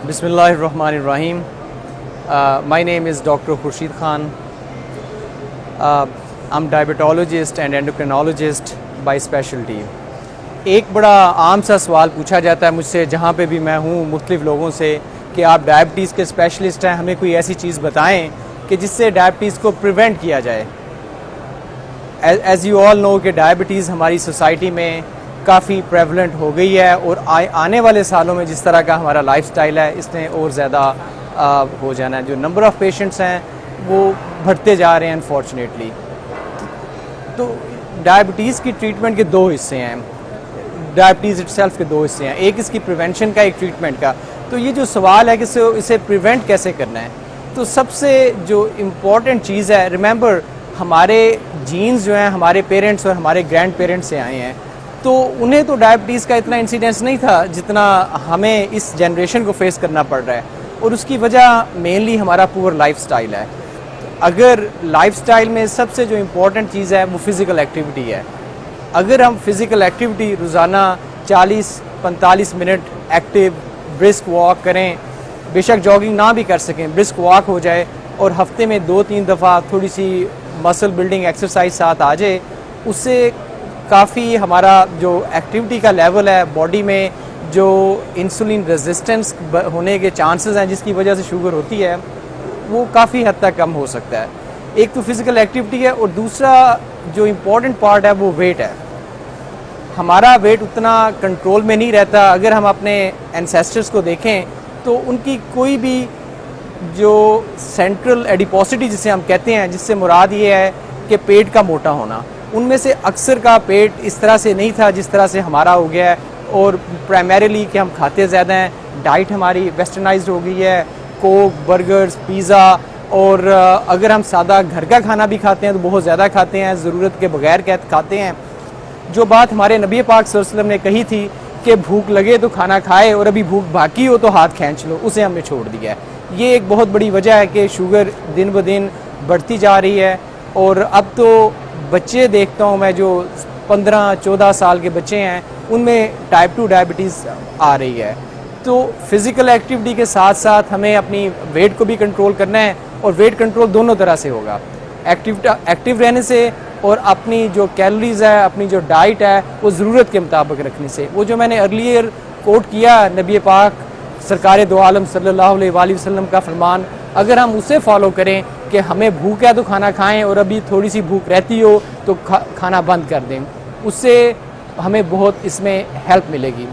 Bismillah ar-Rahman ar-Rahim. My name is Dr. Khurshid Khan. I'm diabetologist and endocrinologist by specialty. ایک بڑا عام سا سوال پوچھا جاتا ہے مجھ سے جہاں پہ بھی میں ہوں مختلف لوگوں سے کہ آپ ڈائبٹیز کے اسپیشلسٹ ہیں, ہمیں کوئی ایسی چیز بتائیں کہ جس سے ڈائبٹیز کو پریونٹ کیا جائے. ایز یو آل نو کہ ڈائبٹیز ہماری سوسائٹی میں کافی پریولنٹ ہو گئی ہے, اور آنے والے سالوں میں جس طرح کا ہمارا لائف سٹائل ہے اس نے اور زیادہ ہو جانا ہے. جو نمبر آف پیشنٹس ہیں وہ بڑھتے جا رہے ہیں انفارچونیٹلی. تو ڈائبٹیز کی ٹریٹمنٹ کے دو حصے ہیں, ڈائبٹیز اٹ سیلف کے دو حصے ہیں, ایک اس کی پریونشن کا, ایک ٹریٹمنٹ کا. تو یہ جو سوال ہے کہ اسے پریونٹ کیسے کرنا ہے, تو سب سے جو امپورٹنٹ چیز ہے, ریممبر ہمارے جینز جو ہیں ہمارے پیرنٹس اور ہمارے گرینڈ پیرنٹس سے آئے ہیں, تو انہیں تو ڈائبٹیز کا اتنا انسیڈنس نہیں تھا جتنا ہمیں اس جنریشن کو فیس کرنا پڑ رہا ہے, اور اس کی وجہ مینلی ہمارا پور لائف سٹائل ہے. اگر لائف سٹائل میں سب سے جو امپورٹنٹ چیز ہے وہ فزیکل ایکٹیویٹی ہے. اگر ہم فزیکل ایکٹیویٹی روزانہ 40-45 منٹ ایکٹیو برسک واک کریں, بے شک جاگنگ نہ بھی کر سکیں, برسک واک ہو جائے, اور ہفتے میں 2-3 دفعہ تھوڑی سی مسل بلڈنگ ایکسرسائز ساتھ آ جائے, اس سے کافی ہمارا جو ایکٹیویٹی کا لیول ہے باڈی میں, جو انسولین ریزسٹنس ہونے کے چانسز ہیں جس کی وجہ سے شوگر ہوتی ہے, وہ کافی حد تک کم ہو سکتا ہے. ایک تو فزیکل ایکٹیویٹی ہے, اور دوسرا جو امپورٹنٹ پارٹ ہے وہ ویٹ ہے. ہمارا ویٹ اتنا کنٹرول میں نہیں رہتا. اگر ہم اپنے اینسیسٹرز کو دیکھیں تو ان کی کوئی بھی جو سینٹرل ایڈیپوسٹی جسے ہم کہتے ہیں, جس سے مراد یہ ہے کہ پیٹ کا موٹا ہونا, ان میں سے اکثر کا پیٹ اس طرح سے نہیں تھا جس طرح سے ہمارا ہو گیا ہے. اور پرائمریلی کہ ہم کھاتے زیادہ ہیں, ڈائٹ ہماری ویسٹرنائزڈ ہو گئی ہے, کوک, برگرز, پیزا, اور اگر ہم سادہ گھر کا کھانا بھی کھاتے ہیں تو بہت زیادہ کھاتے ہیں, ضرورت کے بغیر کھاتے ہیں. جو بات ہمارے نبی پاک صلی اللہ علیہ وسلم نے کہی تھی کہ بھوک لگے تو کھانا کھائے, اور ابھی بھوک باقی ہو تو ہاتھ کھینچ لو, اسے ہم نے چھوڑ دیا ہے. یہ ایک بہت بڑی وجہ ہے کہ شوگر دن بدن بڑھتی جا رہی ہے. اور اب تو بچے دیکھتا ہوں میں جو 15-14 سال کے بچے ہیں, ان میں ٹائپ 2 ڈائبٹیز آ رہی ہے. تو فزیکل ایکٹیویٹی کے ساتھ ساتھ ہمیں اپنی ویٹ کو بھی کنٹرول کرنا ہے, اور ویٹ کنٹرول دونوں طرح سے ہوگا, ایکٹیو رہنے سے, اور اپنی جو کیلوریز ہے, اپنی جو ڈائٹ ہے وہ ضرورت کے مطابق رکھنے سے. وہ جو میں نے ارلیئر کوٹ کیا نبی پاک سرکار دو عالم صلی اللہ علیہ وآلہ وسلم کا فرمان, اگر ہم اسے فالو کریں کہ ہمیں بھوک ہے تو کھانا کھائیں, اور ابھی تھوڑی سی بھوک رہتی ہو تو کھانا بند کر دیں, اس سے ہمیں بہت اس میں ہیلپ ملے گی.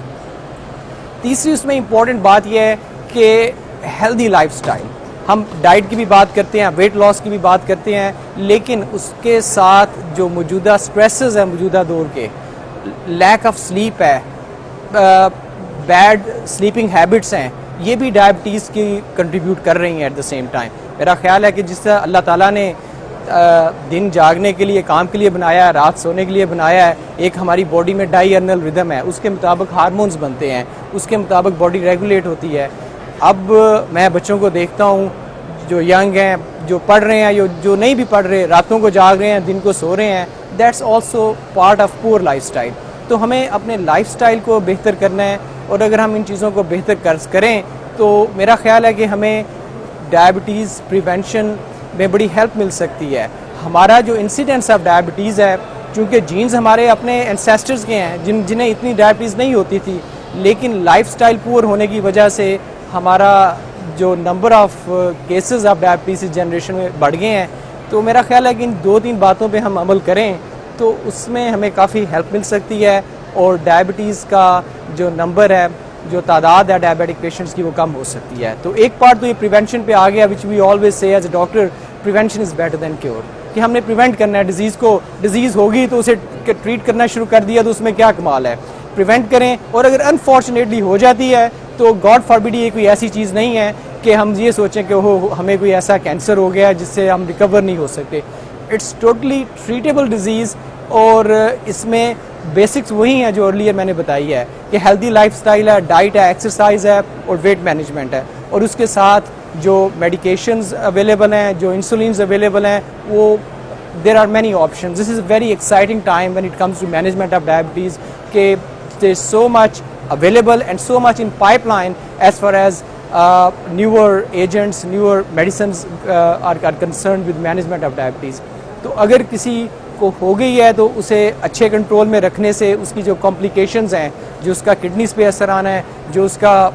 تیسری اس میں امپورٹنٹ بات یہ ہے کہ ہیلدی لائف سٹائل. ہم ڈائٹ کی بھی بات کرتے ہیں, ویٹ لاس کی بھی بات کرتے ہیں, لیکن اس کے ساتھ جو موجودہ سٹریسز ہیں موجودہ دور کے, لیک آف سلیپ ہے, بیڈ سلیپنگ ہیبٹس ہیں, یہ بھی ڈائبٹیز کی کنٹریبیوٹ کر رہی ہیں ایٹ دا سیم ٹائم. میرا خیال ہے کہ جس طرح اللہ تعالیٰ نے دن جاگنے کے لیے, کام کے لیے بنایا ہے, رات سونے کے لیے بنایا ہے, ایک ہماری باڈی میں ڈائی ارنل ردم ہے, اس کے مطابق ہارمونز بنتے ہیں, اس کے مطابق باڈی ریگولیٹ ہوتی ہے. اب میں بچوں کو دیکھتا ہوں جو ینگ ہیں, جو پڑھ رہے ہیں, جو نہیں بھی پڑھ رہے, راتوں کو جاگ رہے ہیں, دن کو سو رہے ہیں, that's also part of poor life style. تو ہمیں اپنے لائف سٹائل کو بہتر کرنا ہے, اور اگر ہم ان چیزوں کو بہتر کریں تو میرا خیال ہے کہ ہمیں ڈائبٹیز پریونشن میں بڑی ہیلپ مل سکتی ہے. ہمارا جو انسیڈنس آف ڈائبٹیز ہے, چونکہ جینز ہمارے اپنے اینسیسٹرز کے ہیں جنہیں اتنی ڈائبٹیز نہیں ہوتی تھی, لیکن لائف سٹائل پور ہونے کی وجہ سے ہمارا جو number of cases of diabetes اس جنریشن میں بڑھ گئے ہیں. تو میرا خیال ہے کہ ان 2-3 باتوں پہ ہم عمل کریں تو اس میں ہمیں کافی ہیلپ مل سکتی ہے, اور ڈائبٹیز کا جو نمبر ہے, جو تعداد ہے ڈائبیٹک پیشنٹس کی, وہ کم ہو سکتی ہے. تو ایک پارٹ تو یہ پریونشن پہ آ گیا, which we always say as a doctor, prevention is better than cure, کہ ہم نے پریونٹ کرنا ہے ڈیزیز کو. ڈیزیز ہوگی تو اسے ٹریٹ کرنا شروع کر دیا تو اس میں کیا کمال ہے, پریونٹ کریں. اور اگر انفارچونیٹلی ہو جاتی ہے تو گاڈ فاربڈ, یہ کوئی ایسی چیز نہیں ہے کہ ہم یہ سوچیں کہ ہمیں کوئی ایسا کینسر ہو گیا جس سے ہم ریکور نہیں ہو سکتے. اٹس ٹوٹلی ٹریٹیبل ڈیزیز, اور اس میں بیسکس وہی ہیں جو ارلیئر میں نے بتائی ہے کہ ہیلدی لائف سٹائل ہے, ڈائٹ ہے, ایکسرسائز ہے, اور ویٹ مینجمنٹ ہے, اور اس کے ساتھ جو میڈیکیشنز اویلیبل ہیں, جو انسولینز اویلیبل ہیں, وہ there are many options. This is a very exciting time when it comes to management of diabetes, کہ there's so much available and so much in pipeline as far as newer agents, newer medicines are concerned with management of diabetes. تو اگر کسی کو ہو گئی ہے تو اسے اچھے کنٹرول میں رکھنے سے اس کی جو کمپلیکیشنز ہیں، جو اس کا کڈنیز پہ اثر آنا ہے، جو اس کا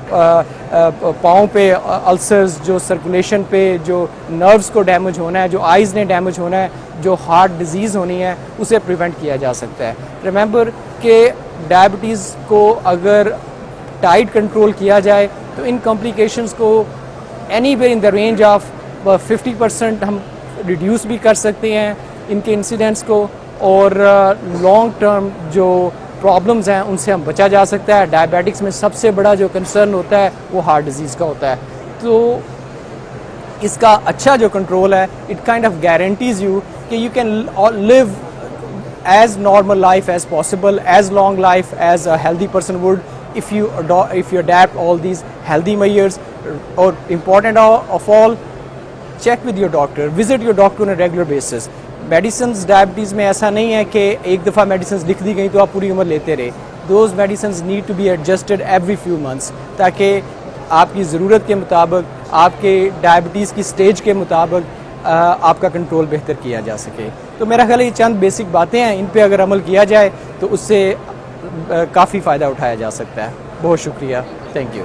پاؤں پہ السرز، جو سرکولیشن پہ، جو نروز کو ڈیمیج ہونا ہے، جو آئیز نے ڈیمیج ہونا ہے، جو ہارٹ ڈیزیز ہونی ہے، اسے پریونٹ کیا جا سکتا ہے. ریممبر کہ ڈائبٹیز کو اگر ٹائٹ کنٹرول کیا جائے تو ان کمپلیکیشنز کو any where in the range of 50% ہم ریڈیوس بھی کر سکتے ہیں ان کے انسیڈنٹس کو، اور لانگ ٹرم جو پرابلمز ہیں ان سے ہم بچا جا سکتا ہے. ڈائبیٹکس میں سب سے بڑا جو کنسرن ہوتا ہے وہ ہارٹ ڈیزیز کا ہوتا ہے. تو اس کا اچھا جو کنٹرول ہے it kind of guarantees you کہ you can live as normal life as possible, as long life as a healthy person with if you adapt all these healthy measures. Or important of all, check with your doctor, visit your doctor on a regular basis. Medicines diabetes میں ایسا نہیں ہے کہ ایک دفعہ medicines لکھ دی گئی تو آپ پوری عمر لیتے رہے. Those medicines need to be adjusted every few months تاکہ آپ کی ضرورت کے مطابق, آپ کے ڈائبٹیز کی سٹیج کے مطابق آپ کا کنٹرول بہتر کیا جا سکے. تو میرا خیال ہے یہ چند بیسک باتیں ہیں, ان پہ اگر عمل کیا جائے تو اس سے کافی فائدہ اٹھایا جا سکتا ہے. بہت شکریہ, تھینک یو.